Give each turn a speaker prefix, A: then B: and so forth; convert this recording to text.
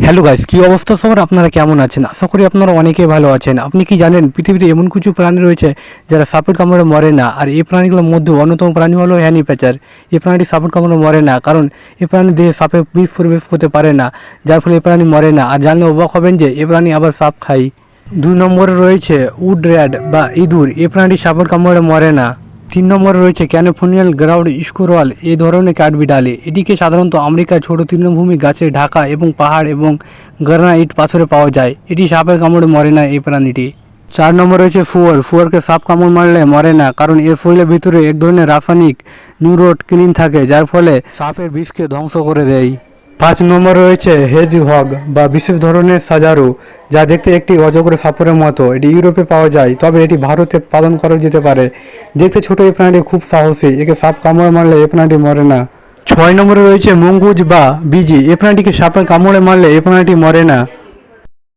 A: Hello guys, কি অবস্থা সবার? আপনারা কেমন আছেন? আশা করি আপনারা অনেকেই ভালো আছেন। আপনি কি জানেন পৃথিবীতে এমন কিছু প্রাণী রয়েছে যারা সাপের কামড়ে মরে না? আর এই প্রাণীগুলোর মধ্যে অন্যতম প্রাণী হলো হ্যানি প্যাচার। এই প্রাণীটি সাপের কামড়ে মরে না, কারণ এই প্রাণীর দেহে সাপের বিষ প্রবেশ করতে পারে না, যার ফলে এই প্রাণী মরে না। আর জানলে অবাক হবেন যে এই প্রাণী আবার সাপ খায়। 2 নম্বরে রয়েছে উড র্যাট বা ইঁদুর। এই প্রাণীটি সাপের কামড়ে মরে না। 3 নম্বরে রয়েছে ক্যালিফোর্নিয়ান গ্রাউন্ড স্কুরল। এই ধরনের কাঠবিড়ালি, এটিকে সাধারণত আমেরিকার ছোট তৃণভূমি, গাছে ঢাকা এবং পাহাড় এবং গ্রানাইট পাথরে পাওয়া যায়। এটি সাপের কামড়ে মরে না এই প্রাণীটি। 4 নম্বরে রয়েছে শুয়োর। শুয়োরকে সাপ কামড় মারলে মরে না, কারণ এর শরীরের ভিতরে এক ধরনের রাসায়নিক নিউরোটক্সিন থাকে, যার ফলে সাপের বিষকে ধ্বংস করে দেয়। 5 নম্বরে রয়েছে হেজহগ বা বিশেষ ধরনের সাজারু, যা দেখতে একটি অজগর সাপের মতো। এটি ইউরোপে পাওয়া যায়, তবে এটি ভারতে পালন করা যেতে পারে। দেখতে ছোট এই প্রাণীটি খুব সাহসী, একে সাপ কামড়ে মারলে এই প্রাণীটি মরে না। 6 নম্বরে রয়েছে মঙ্গুজ বা বিজি। এই প্রাণীটিকে সাপের কামড়ে মারলে এই প্রাণীটি মরে না।